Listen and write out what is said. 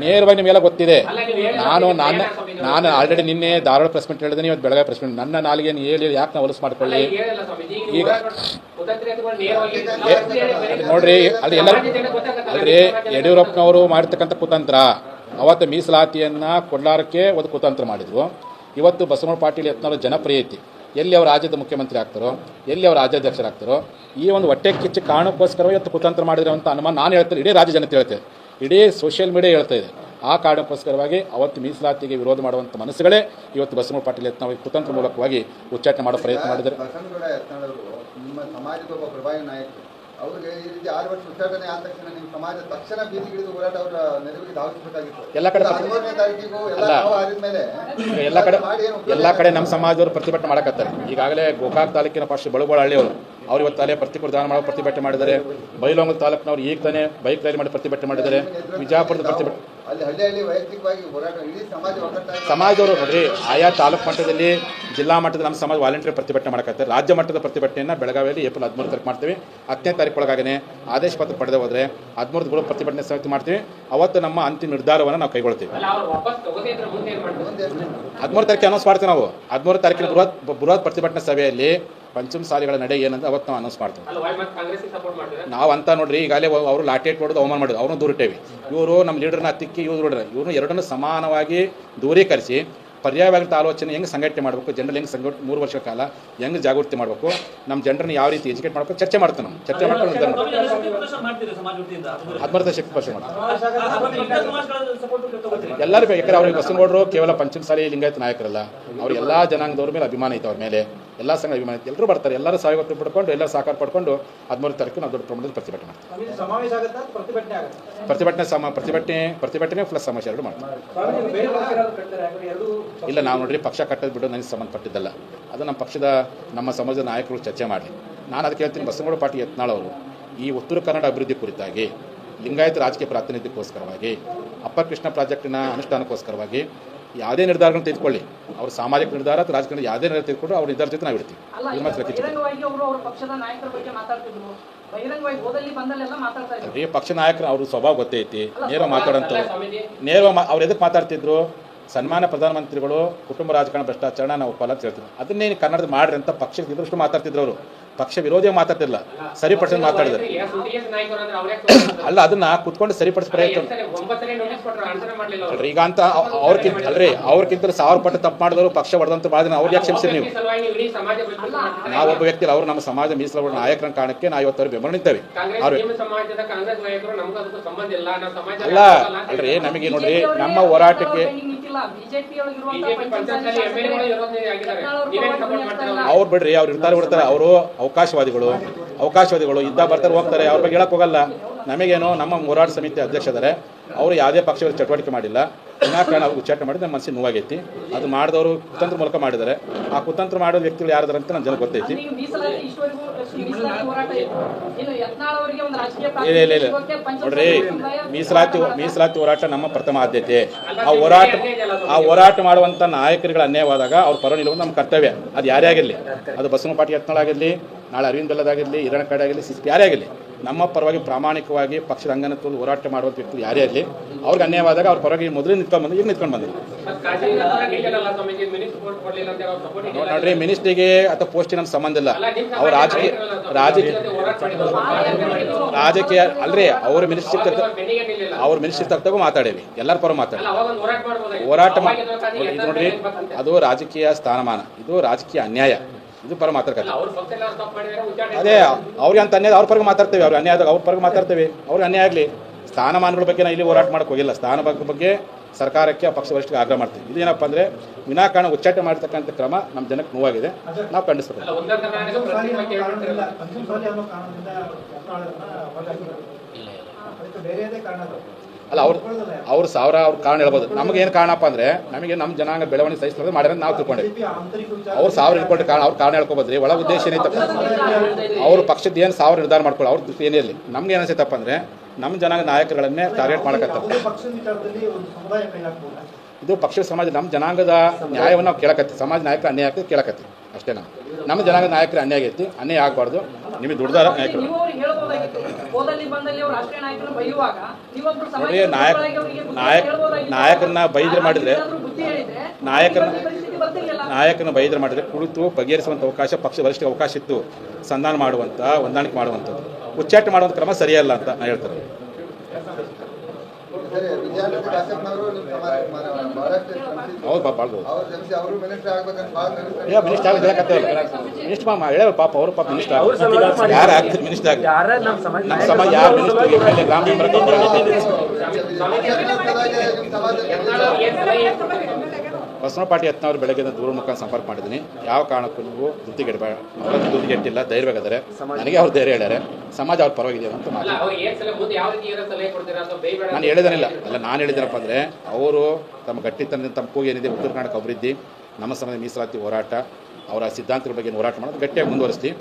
ನೇರವಾಗಿ ನಿಮಗೆಲ್ಲ ಗೊತ್ತಿದೆ. ನಾನು ಆಲ್ರೆಡಿ ನಿನ್ನೆ ಧಾರವಾಡ ಪ್ರೆಸ್ ಮೀಟ್ ಹೇಳಿದೆ, ಇವತ್ತು ಬೆಳಗ್ಗೆ ಪ್ರೆಸ್ ಮೀಟ್. ನನ್ನ ನಾಲಿಗೆ ಹೇಳಿ ಯಾಕೆ ನಾವು ಹೊಲಸು ಮಾಡ್ಕೊಳ್ಳಿ? ಈಗ ನೋಡ್ರಿ, ಅಲ್ಲಿ ಎಲ್ಲ ಅಲ್ರಿ ಯಡಿಯೂರಪ್ಪನವರು ಮಾಡಿರ್ತಕ್ಕಂಥ ಕುತಂತ್ರ. ಅವತ್ತು ಮೀಸಲಾತಿಯನ್ನು ಕೊಡ್ಲಾರಕ್ಕೆ ಒಂದು ಕುತಂತ್ರ ಮಾಡಿದ್ರು. ಇವತ್ತು ಬಸವನಗೌಡ ಪಾಟೀಲ್ ಯತ್ನಾಳ್ ಜನಪ್ರಿಯತೆ, ಎಲ್ಲಿ ಅವರು ರಾಜ್ಯದ ಮುಖ್ಯಮಂತ್ರಿ ಆಗ್ತಾರೋ, ಎಲ್ಲಿ ಅವರು ರಾಜ್ಯಾಧ್ಯಕ್ಷರಾಗ್ತಾರೋ, ಈ ಒಂದು ಹೊಟ್ಟೆ ಕಿಚ್ಚು ಕಾರಣಕ್ಕೋಸ್ಕರ ಇವತ್ತು ಕುತಂತ್ರ ಮಾಡಿದ್ರು ಅಂತ ಅನುಮಾನ ನಾನು ಹೇಳ್ತೇನೆ, ಇಡೀ ರಾಜ್ಯ ಜನತೆ ಹೇಳ್ತೇವೆ, ಇಡೀ ಸೋಷಿಯಲ್ ಮೀಡಿಯಾ ಹೇಳ್ತಾ ಇದೆ. ಆ ಕಾರಣಕ್ಕೋಸ್ಕರವಾಗಿ ಅವತ್ತು ಮೀಸಲಾತಿಗೆ ವಿರೋಧ ಮಾಡುವಂಥ ಮನಸ್ಸುಗಳೇ ಇವತ್ತು ಬಸವನಗೌಡ ಪಾಟೀಲ್ ಯತ್ನಾಳ್ ಕುತಂತ್ರ ಮೂಲಕವಾಗಿ ಉಚ್ಚಾಟನೆ ಮಾಡೋ ಪ್ರಯತ್ನ ಮಾಡಿದ್ದಾರೆ. ಅವ್ರಿಗೆ ಈ ರೀತಿ 6 ವರ್ಷ ಉಚ್ಚಾಟನೆ ಆದ ತಕ್ಷಣ ನಿಮ್ಮ ಸಮಾಜ ತಕ್ಷಣ ಬೀದಿಗಿಳಿದು ಹೋರಾಟ ಅವರ ನೆರವಿಗೆ ಧಾವಿಸಬೇಕಾಗಿತ್ತು. ಎಲ್ಲ ಕಡೆ ಎಲ್ಲ ಕಡೆ ನಮ್ಮ ಸಮಾಜದವರು ಪ್ರತಿಭಟನೆ ಮಾಡಕತ್ತಾರೆ. ಈಗಾಗಲೇ ಗೋಕಾಕ್ ತಾಲೂಕಿನ ಪಾಸ್ಟ್ ಬಳಗೋಳಹಳ್ಳಿಯವರು ಅವ್ರು ಇವತ್ತು ಅಲ್ಲೇ ಪ್ರತಿಭಟನೆ ಮಾಡೋ ಪ್ರತಿಭಟನೆ ಮಾಡಿದ್ದಾರೆ. ಬೈಲಹೊಂಗಲ ತಾಲೂಕಿನವ್ರು ಈಗ ತಾನೇ ಬೈಕ್ ರ್ಯಾಲಿ ಮಾಡಿ ಪ್ರತಿಭಟನೆ ಮಾಡಿದ್ದಾರೆ. ವಿಜಯಪುರದ ಪ್ರತಿಭಟನೆ ಸಮಾಜದವರು ನೋಡ್ರಿ, ಆಯಾ ತಾಲೂಕು ಮಟ್ಟದಲ್ಲಿ, ಜಿಲ್ಲಾ ಮಟ್ಟದಲ್ಲಿ ನಮ್ಮ ಸಮಾಜ ವಾಲಂಟಿಯರ್ ಪ್ರತಿಭಟನೆ ಮಾಡಕತ್ತಾರೆ. ರಾಜ್ಯ ಮಟ್ಟದ ಪ್ರತಿಭಟನೆಯನ್ನು ಬೆಳಗಾವಿಯಲ್ಲಿ ಏಪ್ರಿಲ್ 13 ತಾರೀಕು ಮಾಡ್ತೀವಿ. 10ನೇ ತಾರೀಕು ಒಳಗಾಗೇ ಆದೇಶ ಪತ್ರ ಪಡೆದೇ ಹೋದರೆ 13 ಪ್ರತಿಭಟನೆ ಸಮಿತಿ ಮಾಡ್ತೀವಿ. ಅವತ್ತು ನಮ್ಮ ಅಂತಿಮ ನಿರ್ಧಾರವನ್ನು ನಾವು ಕೈಗೊಳ್ತೀವಿ. 13 ತಾರೀಕು ಅನೌನ್ಸ್ ಮಾಡ್ತೀವಿ. ನಾವು 13 ತಾರೀಕಿನ ಬೃಹತ್ ಪ್ರತಿಭಟನಾ ಸಭೆಯಲ್ಲಿ ಪಂಚಮಸಾಲಿಗಳ ನಡೆ ಏನಂತ ಅವತ್ತು ನಾವು ಅನೌನ್ಸ್ ಮಾಡ್ತೀವಿ. ನಾವು ಅಂತ ನೋಡ್ರಿ, ಈಗಾಗಲೇ ಅವರು ಲಾಠೇಟ್ ಹೊಡೆದು ಅವಮಾನ ಮಾಡಿದ್ರು, ಅವ್ರನ್ನ ದೂರಿಟ್ಟೇವಿ. ಇವರು ನಮ್ಮ ಲೀಡರ್ನ ಹತ್ತಿಕ್ಕಿ ಇವ್ರನ್ನ ಎರಡನ್ನೂ ಸಮಾನವಾಗಿ ದೂರೀಕರಿಸಿ ಪರ್ಯಾಯವಾದಂಥ ಆಲೋಚನೆ ಹೆಂಗೆ ಸಂಘಟನೆ ಮಾಡಬೇಕು, ಜನರಲ್ಲಿ ಹೆಂಗೆ 3 ವರ್ಷಗಳ ಕಾಲ ಹೆಂಗೆ ಜಾಗೃತಿ ಮಾಡಬೇಕು, ನಮ್ಮ ಜನರನ್ನು ಯಾವ ರೀತಿ ಎಜುಕೇಟ್ ಮಾಡಬೇಕು ಚರ್ಚೆ ಮಾಡ್ತೀವಿ. ನಾವು ಚರ್ಚೆ ಮಾಡ್ಕೊಂಡು 14 ಶಕ್ತಿ ಪರ್ಸೆಂಟ್ ಮಾಡ್ತೀವಿ. ಎಲ್ಲರೂ ಯಾಕಂದ್ರೆ ಅವ್ರಿಗೆ ಬಸವನಗೌಡರು ಕೇವಲ ಪಂಚಮಸಾಲಿ ಲಿಂಗಾಯತ ನಾಯಕರಲ್ಲ, ಅವ್ರು ಎಲ್ಲ ಜನಾಂಗದವ್ರ ಮೇಲೆ ಅಭಿಮಾನ ಐತೆ, ಅವ್ರ ಮೇಲೆ ಎಲ್ಲ ಸಂಘ ಅಭಿಮಾನ ಐತೆ. ಎಲ್ಲರೂ ಬರ್ತಾರೆ, ಎಲ್ಲರೂ ಸಹಯೋಗ ಪಡ್ಕೊಂಡು ಎಲ್ಲರೂ ಸಹಕಾರ ಪಡ್ಕೊಂಡು 13 ತಾರೀಕು ನಾವು ದೊಡ್ಡ ಪ್ರಮಾಣದಲ್ಲಿ ಪ್ರತಿಭಟನೆ ಮಾಡ್ತೀವಿ. ಪ್ರತಿಭಟನೆ ಪ್ಲಸ್ ಸಮಾವೇಶ ಎರಡು ಮಾಡ್ತೀವಿ. ಇಲ್ಲ, ನಾವು ನೋಡ್ರಿ ಪಕ್ಷ ಕಟ್ಟೋದು ಬಿಡೋದು ನನಗೆ ಸಂಬಂಧಪಟ್ಟಿದ್ದಲ್ಲ. ಅದು ನಮ್ಮ ಸಮಾಜದ ನಾಯಕರು ಚರ್ಚೆ ಮಾಡಲಿ. ನಾನು ಅದಕ್ಕೆ ಹೇಳ್ತೀನಿ, ಬಸವನಗೌಡ ಪಾಟೀಲ್ ಯತ್ನಾಳ್ ಅವರು ಈ ಉತ್ತರ ಕನ್ನಡ ಅಭಿವೃದ್ಧಿ ಕುರಿತಾಗಿ, ಲಿಂಗಾಯತ ರಾಜಕೀಯ ಪ್ರಾತಿನಿಧ್ಯಕ್ಕೋಸ್ಕರವಾಗಿ, ಅಪ್ಪರ್ ಕೃಷ್ಣ ಪ್ರಾಜೆಕ್ಟಿನ ಅನುಷ್ಠಾನಕ್ಕೋಸ್ಕರವಾಗಿ ಯಾವುದೇ ನಿರ್ಧಾರಗಳನ್ನು ತೆಗೆದುಕೊಳ್ಳಿ, ಅವರು ಸಾಮಾಜಿಕ ನಿರ್ಧಾರ ಅಥವಾ ರಾಜಕೀಯ ಯಾವುದೇ ನಿರ್ಧಾರ ತೆಗೆದುಕೊಂಡು ಅವ್ರ ನಿರ್ಧಾರ ಜೊತೆ ನಾವು ಇಡ್ತೀವಿ. ಪಕ್ಷ ನಾಯಕರು ಅವ್ರ ಸ್ವಭಾವ ಗೊತ್ತೈತಿ, ನೇರ ಮಾತಾಡೋಂಥವ್ರು. ಅವ್ರು ಎದಕ್ಕೆ ಮಾತಾಡ್ತಿದ್ರು? ಸನ್ಮಾನ್ಯ ಪ್ರಧಾನಮಂತ್ರಿಗಳು ಕುಟುಂಬ ರಾಜಕಾರಣ ಭ್ರಷ್ಟಾಚಾರ ನಾವು ಒಪ್ಪಲ್ಲ ಅಂತ ಹೇಳ್ತಿದ್ರು. ಅದನ್ನೇನು ಕನ್ನಡದ ಮಾಡ್ರಿ ಅಂತ ಪಕ್ಷಕ್ಕೆ ಇದ್ರಷ್ಟು ಮಾತಾಡ್ತಿದ್ರು. ಅವರು ಪಕ್ಷ ವಿರೋಧಿ ಮಾತಾಡ್ತಿಲ್ಲ, ಸರಿಪಡಿಸಿ ಮಾತಾಡಿದ್ರು. ಅಲ್ಲ, ಅದನ್ನ ಕುತ್ಕೊಂಡು ಸರಿಪಡಿಸ ಪ್ರಯತ್ನ ಈಗ ಅಂತ ಅವ್ರಕ್ಕಿಂತ 1000 ಪಟ್ಟು ತಪ್ಪು ಮಾಡಿದವರು ಪಕ್ಷ ಹೊಡೆದಂತ ಮಾಡಿದ್ರೆ ಅವ್ರಿಗೆ ಯಾಕೆ ಕ್ಷಮಿಸಿರಿ ನೀವು? ನಾವೊಬ್ಬ ವ್ಯಕ್ತಿ, ಅವರು ನಮ್ಮ ಸಮಾಜ ಮೀಸಲು ನಾಯಕರ ಕಾರಣಕ್ಕೆ ನಾವು ಇವತ್ತು ಬೆಂಬಲ ನಿಂತೇವೆ. ಅಲ್ಲ ಅಲ್ರಿ, ನಮಗೆ ನೋಡ್ರಿ, ನಮ್ಮ ಹೋರಾಟಕ್ಕೆ ಅವ್ರು ಬಿಡ್ರಿ, ಅವ್ರು ಬಿಡ್ತಾರೆ. ಅವರು ಅವಕಾಶವಾದಿಗಳು ಇದ್ದ ಬರ್ತಾರೆ ಹೋಗ್ತಾರೆ, ಅವ್ರ ಬಗ್ಗೆ ಹೇಳಕ್ ಹೋಗಲ್ಲ. ನಮಗೇನೋ ನಮ್ಮ ಹೋರಾಟ ಸಮಿತಿ ಅಧ್ಯಕ್ಷದರೆ ಅವರು ಯಾವುದೇ ಪಕ್ಷದ ಚಟುವಟಿಕೆ ಮಾಡಿಲ್ಲ, ವಿನಾಕಾರಣ ಉಚ್ಚಾಟನೆ ಮಾಡಿ ನಮ್ಮ ಮನಸ್ಸಿಗೆ ನೋವಾಗೈತಿ. ಅದು ಮಾಡಿದವರು ಕುತಂತ್ರ ಮೂಲಕ ಮಾಡಿದ್ದಾರೆ. ಆ ಕುತಂತ್ರ ಮಾಡೋ ವ್ಯಕ್ತಿಗಳು ಯಾರ್ದಾರ ಅಂತ ನಮ್ಮ ಜನಕ್ಕೆ ಗೊತ್ತೈತಿ. ಇಲ್ಲ ನೋಡ್ರಿ, ಮೀಸಲಾತಿ ಹೋರಾಟ ನಮ್ಮ ಪ್ರಥಮ ಆದ್ಯತೆ. ಆ ಹೋರಾಟ ಮಾಡುವಂಥ ನಾಯಕರುಗಳ ಅನ್ಯಾಯವಾದಾಗ ಅವ್ರ ಪರ ನಿಲ್ಲುವುದು ನಮ್ಮ ಕರ್ತವ್ಯ. ಅದು ಯಾರೇ ಆಗಿರಲಿ, ಅದು ಬಸವನಗೌಡ ಪಾಟೀಲ್ ಯತ್ನಾಳ್ ಆಗಿರಲಿ, ನಾಳೆ ಅರವಿಂದ್ ಬೆಲ್ಲದಾಗಿರಲಿ, ಹಿರಣ್ಣ ಆಗಿರಲಿ, ಸಿಸ್ಪಿ ಯಾರೇ ಆಗಿರಲಿ, ನಮ್ಮ ಪರವಾಗಿ ಪ್ರಾಮಾಣಿಕವಾಗಿ ಪಕ್ಷದ ಅಂಗನ ತುಳಿದು ಹೋರಾಟ ಮಾಡುವಂಥ ವ್ಯಕ್ತಿ ಯಾರೇ ಇರಲಿ, ಅವ್ರಿಗೆ ಅನ್ಯಾಯವಾದಾಗ ಅವ್ರ ಪರವಾಗಿ ಮೊದಲು ನಿಂತ್ಕೊಂಡು ಬಂದು ಈಗ ನಿಂತ್ಕೊಂಡು ಬಂದರು. ನೋಡ್ರಿ, ಮಿನಿಸ್ಟ್ರಿಗೆ ಅಥವಾ ಪೋಸ್ಟಿಗೆ ನಮ್ಮ ಸಂಬಂಧ ಇಲ್ಲ. ಅವ್ರ ರಾಜಕೀಯ ಅಲ್ರಿ, ಅವ್ರ ಮಿನಿಸ್ಟ್ರಿ ತಗ್ತಾಗೂ ಮಾತಾಡೇವಿ, ಎಲ್ಲರ ಪರ ಮಾತಾಡಿ ಹೋರಾಟ ನೋಡ್ರಿ. ಅದು ರಾಜಕೀಯ ಸ್ಥಾನಮಾನ, ಇದು ರಾಜಕೀಯ ಅನ್ಯಾಯ, ಇದು ಪರ ಮಾತಾಡ್ತಾರೆ. ಅದೇ ಅವ್ರಿಗೆ ಅಂತ ಅನ್ಯಾಯ ಅವ್ರ ಪರಗೆ ಮಾತಾಡ್ತೇವೆ, ಅವ್ರಿಗೆ ಅನ್ಯಾಯ ಆದಾಗ ಅವ್ರ ಪರಗೆ ಮಾತಾಡ್ತೇವೆ. ಅವ್ರಿಗೆ ಅನ್ಯಾಯ ಆಗಲಿ, ಸ್ಥಾನಮಾನಗಳ ಬಗ್ಗೆ ನಾವು ಇಲ್ಲಿ ಹೋರಾಟ ಮಾಡಕ್ಕೆ ಹೋಗಿಲ್ಲ. ಸ್ಥಾನ ಬಗ್ಗೆ ಸರ್ಕಾರಕ್ಕೆ ಪಕ್ಷ ವರಿಷ್ಠರಿಗೆ ಆಗ್ರಹ ಮಾಡ್ತೀವಿ. ಇದೇನಪ್ಪ ಅಂದರೆ ವಿನಾಕಾರಣ ಉಚ್ಚಾಟನೆ ಮಾಡಿರ್ತಕ್ಕಂಥ ಕ್ರಮ ನಮ್ಮ ಜನಕ್ಕೆ ನೋವಾಗಿದೆ, ನಾವು ಖಂಡಿಸ್ಬೇಕು. ಅಲ್ಲ, ಅವ್ರು ಅವ್ರ ಕಾರಣ ಹೇಳ್ಬೋದು. ನಮಗೇನು ಕಾರಣಪ್ಪ ಅಂದರೆ, ನಮಗೆ ನಮ್ಮ ಜನಾಂಗ ಬೆಳವಣಿಗೆ ಸಹಿಸಲಾಗ ಮಾಡ್ಯಾರ ನಾವು ತಿಳ್ಕೊಂಡೇವೆ. ಅವ್ರು 1000 ಹೇಳ್ಕೊಂಡ್ರೆ ಅವ್ರ ಕಾರಣ ಹೇಳ್ಕೊಬೋದ್ರಿ. ಒಳ ಉದ್ದೇಶ ಏನೈತಪ್ಪ, ಅವ್ರ ಪಕ್ಷದ ಏನು 1000 ನಿರ್ಧಾರ ಮಾಡ್ಕೊಳ್ಳಿ, ಅವ್ರ ದೃಷ್ಟಿ ಏನಿರಲಿ. ನಮ್ಗೆ ಏನಿಸ್ತಪ್ಪ ಅಂದರೆ, ನಮ್ಮ ಜನಾಂಗ ನಾಯಕರುಗಳನ್ನೇ ಟಾರ್ಗೆಟ್ ಮಾಡಕತ್ತಾರೆ. ಇದು ಪಕ್ಷದ ಸಮಾಜ, ನಮ್ಮ ಜನಾಂಗದ ನ್ಯಾಯವನ್ನು ನಾವು ಕೇಳಕತ್ತೀವಿ. ಸಮಾಜ ನಾಯಕರ ಅನ್ಯಾಯ ಆಗ್ತದೆ ಕೇಳಕತ್ತೀವಿ ಅಷ್ಟೇ. ನಮ್ಮ ಜನಾಂಗದ ನಾಯಕರ ಅನ್ಯಾಯ ಆಗೈತಿ, ಅನ್ಯಾಯ ಆಗಬಾರ್ದು. ನಿಮಗೆ ದುಡ್ದಾರ ನಾಯಕರು ಹೋದಲ್ಲಿ ಬಂದಲ್ಲಿ ಅವರು ರಾಷ್ಟ್ರೀಯ ನಾಯಕನ ಬೈಯುವಾಗ ನೀವೊಬ್ರು ನೋಡಿ, ನಾಯಕರನ್ನ ಬೈದ್ರೆ ಮಾಡಿದ್ರೆ ನಾಯಕನ ಬೈದ್ರೆ ಮಾಡಿದ್ರೆ ಕುಳಿತು ಬಗೆಹರಿಸುವಂಥ ಅವಕಾಶ ಪಕ್ಷ ವರಿಷ್ಠ ಅವಕಾಶ ಇತ್ತು. ಸಂಧಾನ ಮಾಡುವಂಥ ಹೊಂದಾಣಿಕೆ ಮಾಡುವಂಥದ್ದು, ಉಚ್ಚಾಟನೆ ಮಾಡುವಂಥ ಕ್ರಮ ಸರಿಯಲ್ಲ ಅಂತ ನಾನು ಹೇಳ್ತಾರೆ. ಸರಿ, ವಿಜಯಾನಂದ ಕಾಶ್ಯಪ್ನವರು ನಿಮ್ಮ ಸಮಾಜ ಬಹಳಷ್ಟು ಹೌದು ಪಾಪ ಬಾಳ್ಬೋದು ಅವರು ಮಿನಿಸ್ಟರ್ ಆಗ್ಬೇಕಂತ ಭಾಳ ಮಿನಿಸ್ಟರ್ ಆಗಿ ಹೇಳಕತ್ತಲ್ಲ. ಮಿನಿಸ್ಟರ್ ಹೇಳ ಪಾಪ ಅವರು ಪಾಪ ಮಿನಿಸ್ಟರ್ ಯಾರು ಆಗ್ತಾರೆ ಮಿನಿಸ್ಟರ್ ಆಗಿ ನಮ್ಮ ಸಮಾಜ ಯಾರು ಮಿನಿಸ್ಟರ್ ಗ್ರಾಮ ಬಸವನ ಪಾಟೀಲ್ ಯತ್ನಾಳ್ ಬೆಳಗ್ಗೆ ದೂರ ಮುಖಾಂತರ ಸಂಪರ್ಕ ಮಾಡಿದ್ದೀನಿ. ಯಾವ ಕಾರಣಕ್ಕೂ ನೀವು ಧೃತಿಗೆಡಬೇಡ, ಅವರದ್ದು ಧೃತಿಗೆಟ್ಟಿಲ್ಲ, ಧೈರ್ಯವಾಗಿದ್ದಾರೆ. ನನಗೆ ಅವ್ರು ಧೈರ್ಯ ಹೇಳ್ಯಾರೆ, ಸಮಾಜ ಅವ್ರ ಪರವಾಗಿದೆ ಅಂತ ನಾನು ಹೇಳಿದಾನಿಲ್ಲ. ಅಲ್ಲ, ನಾನು ಹೇಳಿದ್ದೀನಪ್ಪ ಅಂದರೆ ಅವರು ತಮ್ಮ ಗಟ್ಟಿತನದಿಂದ ತಮ್ಮ ಕೂಗು ಏನಿದೆ ಉತ್ತರ ಕರ್ನಾಟಕ ಅಭಿವೃದ್ಧಿ, ನಮ್ಮ ಸಮಾಜ ಮೀಸಲಾತಿ ಹೋರಾಟ, ಅವರ ಸಿದ್ಧಾಂತಗಳ ಬಗ್ಗೆ ಹೋರಾಟ ಮಾಡೋದು ಗಟ್ಟಿಯಾಗಿ ಮುಂದುವರಿಸ್ತೀವಿ.